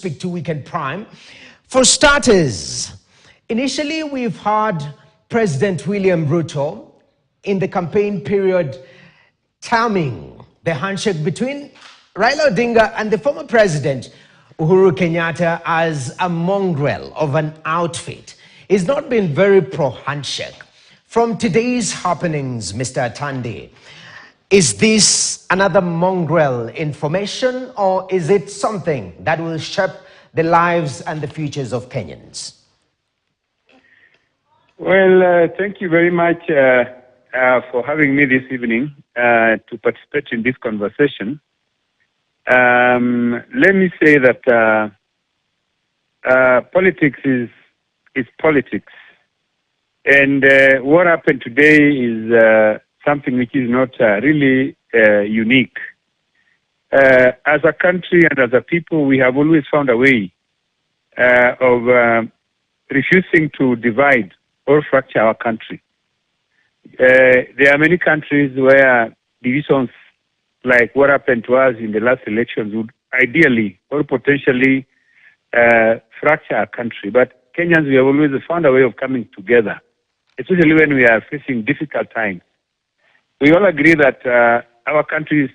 speak to Weekend Prime. For starters, initially we've heard President Raila-Ruto in the campaign period terming the handshake between Raila Odinga and the former president Uhuru Kenyatta as a mongrel of an outfit. He's not been very pro-handshake. From today's happenings, Mr. Atandi, is this another mongrel information, or is it something that will shape the lives and the futures of Kenyans? Well, thank you very much for having me this evening to participate in this conversation. Let me say that politics is politics. And what happened today is something which is not really unique. As a country and as a people, we have always found a way of refusing to divide or fracture our country. There are many countries where divisions like what happened to us in the last elections would ideally or potentially fracture our country. But Kenyans, we have always found a way of coming together, especially when we are facing difficult times. We all agree that our country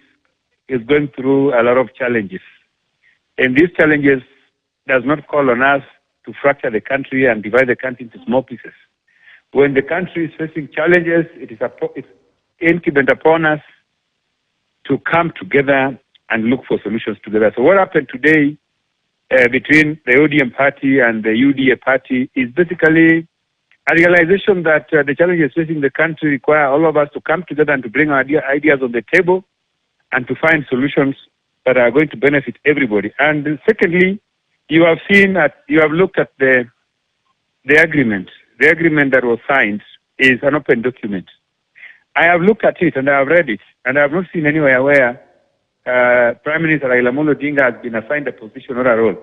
is going through a lot of challenges. And these challenges does not call on us to fracture the country and divide the country into small pieces. When the country is facing challenges, it's incumbent upon us to come together and look for solutions together. So what happened today between the ODM party and the UDA party is basically a realization that the challenges facing the country require all of us to come together and to bring our ideas on the table and to find solutions that are going to benefit everybody. And secondly, you have looked at the agreement. The agreement that was signed is an open document. I have looked at it and I have read it, and I have not seen anywhere where Prime Minister Raila-Odinga has been assigned a position or a role.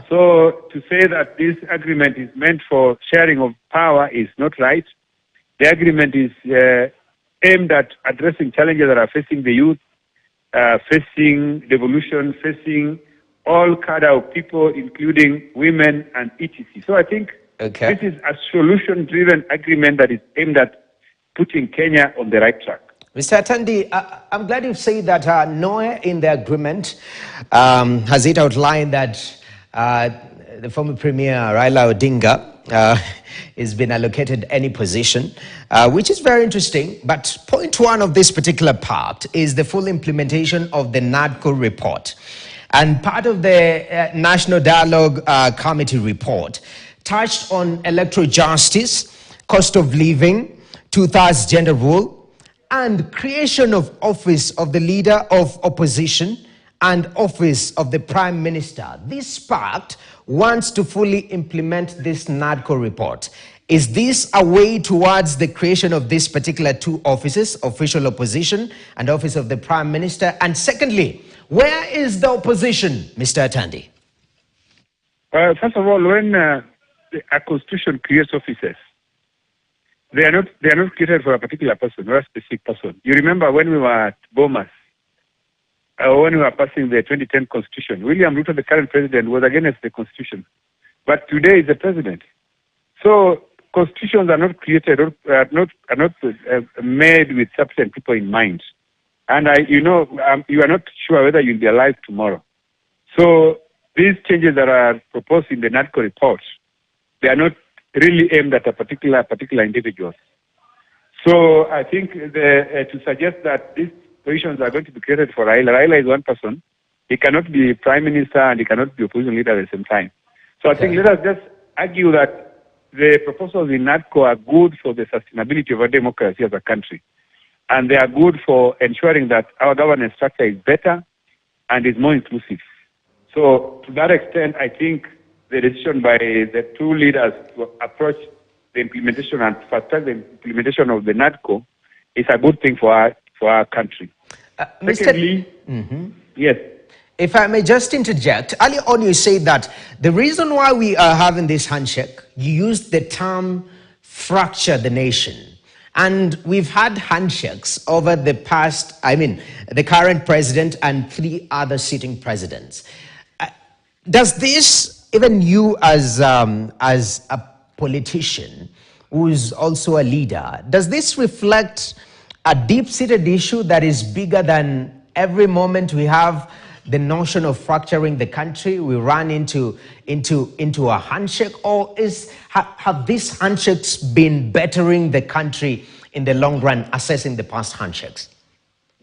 So to say that this agreement is meant for sharing of power is not right. The agreement is aimed at addressing challenges that are facing the youth, facing devolution, facing all kind of people, including women and etc. So I think this is a solution-driven agreement that is aimed at putting Kenya on the right track. Mr. Atandi, I'm glad you say that nowhere in the agreement has it outlined that the former Premier Raila Odinga has been allocated any position, which is very interesting. But point one of this particular part is the full implementation of the NADCO report. And part of the National Dialogue Committee report touched on electoral justice, cost of living, two-thirds gender rule, and creation of office of the leader of opposition and office of the prime minister. This pact wants to fully implement this NADCO report. Is this a way towards the creation of this particular two offices, official opposition and office of the prime minister? And secondly, where is the opposition, Mr. Atandi? First of all, when a constitution creates offices, they are not created for a particular person or a specific person. You remember when we were at Bomas, when we were passing the 2010 constitution, William-Ruto, the current president, was against the constitution. But today is the president. So constitutions are not created or are not made with certain people in mind. And you are not sure whether you'll be alive tomorrow. So these changes that are proposed in the NADCO report, they are not really aimed at a particular individual. So I think to suggest that these positions are going to be created for Raila is one person. He cannot be prime minister and he cannot be opposition leader at the same time. So I think let us just argue that the proposals in NADCO are good for the sustainability of our democracy as a country. And they are good for ensuring that our governance structure is better and is more inclusive. So to that extent, I think the decision by the two leaders to approach the implementation and fast-track the implementation of the NADCO is a good thing for our country. Secondly, yes. If I may just interject, earlier on you said that the reason why we are having this handshake, you used the term fracture the nation. And we've had handshakes over the past, the current president and 3 other sitting presidents. Does this, even you as a politician who's also a leader, does this reflect a deep-seated issue that is bigger than every moment we have the notion of fracturing the country? We run into a handshake, or have these handshakes been bettering the country in the long run, assessing the past handshakes?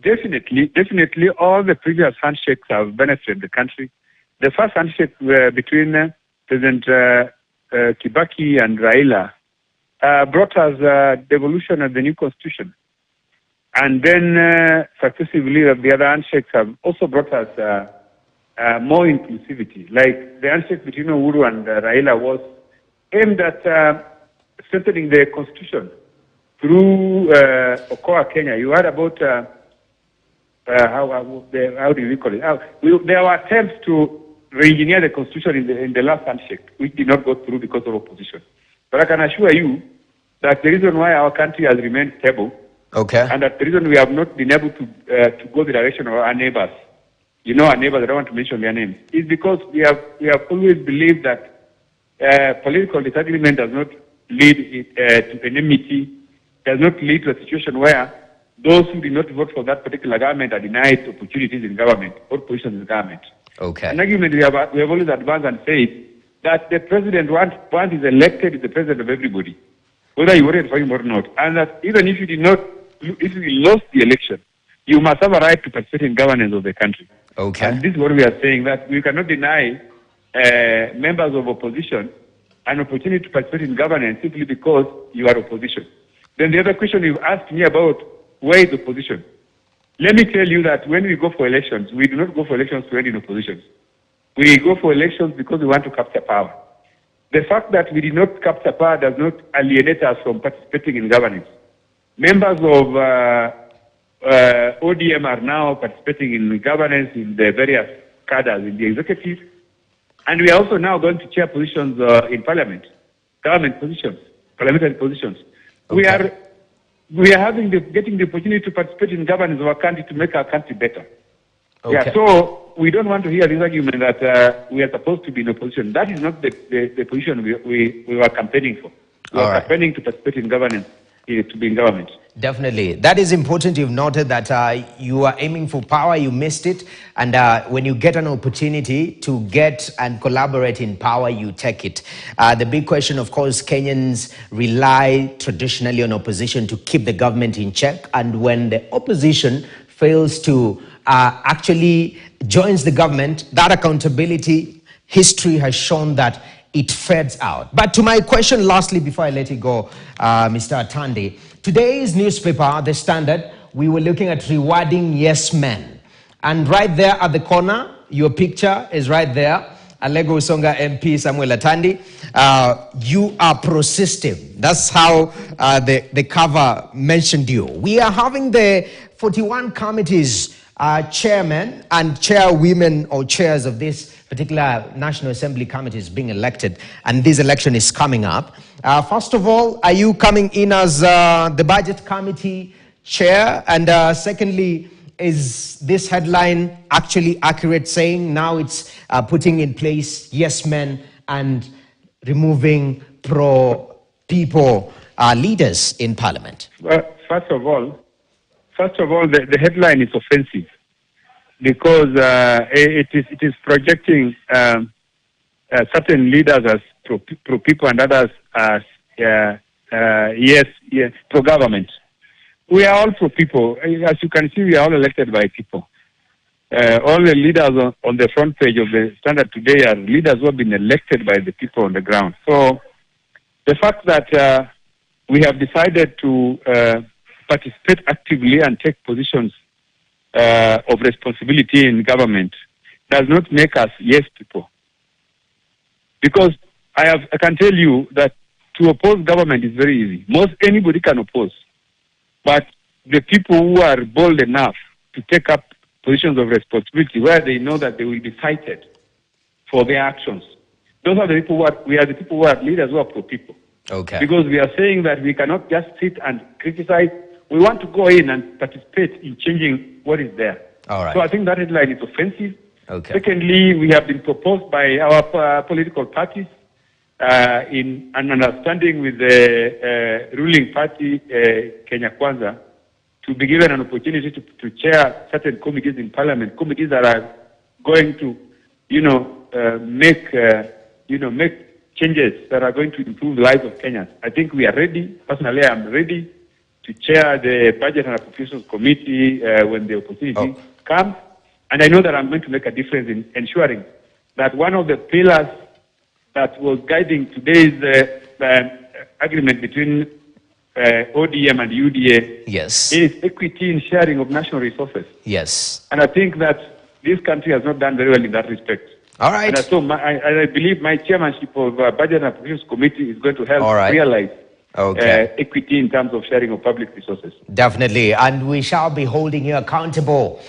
Definitely, all the previous handshakes have benefited the country. The first handshake between President Kibaki and Raila brought us devolution of the new constitution. And then successively, the other handshakes have also brought us more inclusivity. Like the handshake between Uhuru and Raila was aimed at strengthening the constitution through Okoa Kenya. You heard about how do we call it? There were attempts to re-engineer the constitution in the last handshake, which did not go through because of opposition. But I can assure you that the reason why our country has remained stable, and that the reason we have not been able to go the direction of our neighbors, our neighbors, I don't want to mention their names, is because we have always believed that political disagreement does not lead to enmity, does not lead to a situation where those who did not vote for that particular government are denied opportunities in government or positions in government. An argument we have always advanced and said that the president, once he's elected, is the president of everybody, whether you voted for him or not. And that even if you lost the election, you must have a right to participate in governance of the country. And this is what we are saying, that we cannot deny members of opposition an opportunity to participate in governance simply because you are opposition. Then the other question you asked me about, where is opposition? Let me tell you that when we go for elections, we do not go for elections to end in opposition. We go for elections because we want to capture power. The fact that we did not capture power does not alienate us from participating in governance. Members of ODM are now participating in governance in the various cadres in the executive, and we are also now going to chair positions in parliament, government positions, parliamentary positions. We are getting the opportunity to participate in governance of our country to make our country better. So we don't want to hear this argument that we are supposed to be in opposition. That is not the position we were campaigning for. We are campaigning to participate in governance, to be in government. Definitely. That is important. You've noted that you are aiming for power, you missed it. And when you get an opportunity to get and collaborate in power, you take it. The big question, of course, Kenyans rely traditionally on opposition to keep the government in check. And when the opposition fails to actually joins the government, that accountability, history has shown that it fades out. But to my question, lastly, before I let you go, Mr. Atandi, today's newspaper, The Standard, we were looking at rewarding yes men. And right there at the corner, your picture is right there. Alego Usonga MP Samuel Atandi, you are pro-system. That's how the cover mentioned you. We are having the 41 committees chairmen and chairwomen or chairs of this particular National Assembly committees being elected, and this election is coming up. First of all, are you coming in as the budget committee chair? And secondly, is this headline actually accurate, saying now it's putting in place yes men and removing pro-people leaders in parliament? Well, first of all, the headline is offensive because it is projecting certain leaders as pro-people and others as pro-government. We are all pro-people. As you can see, we are all elected by people. All the leaders on the front page of the Standard today are leaders who have been elected by the people on the ground. So the fact that we have decided to participate actively and take positions of responsibility in government does not make us yes people. Because I can tell you that to oppose government is very easy. Anybody can oppose. But the people who are bold enough to take up positions of responsibility where they know that they will be cited for their actions, those are the people we are the people who are leaders who are pro-people. Because we are saying that we cannot just sit and criticize. We want to go in and participate in changing what is there. So I think that headline is offensive. Okay. Secondly, we have been proposed by our political parties in an understanding with the ruling party, Kenya Kwanza, to be given an opportunity to chair certain committees in Parliament, committees that are going to, make changes that are going to improve the lives of Kenyans. I think we are ready. Personally, I am ready to chair the Budget and Appropriations Committee when the opportunity comes. And I know that I'm going to make a difference in ensuring that one of the pillars that was guiding today's agreement between ODM and UDA is equity in sharing of national resources. Yes. And I think that this country has not done very well in that respect. All right. And so I believe my chairmanship of Budget and Appropriations Committee is going to help realize equity in terms of sharing of public resources. Definitely. And we shall be holding you accountable.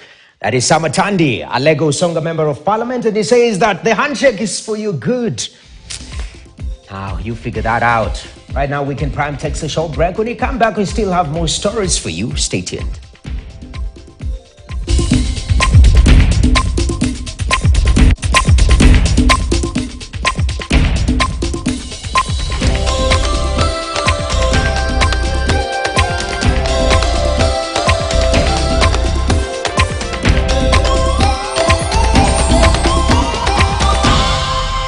That is Samatandi, a Lego Songa member of Parliament, and he says that the handshake is for your good. Now, you figure that out. Right now, we can prime text a short break. When you come back, we still have more stories for you. Stay tuned.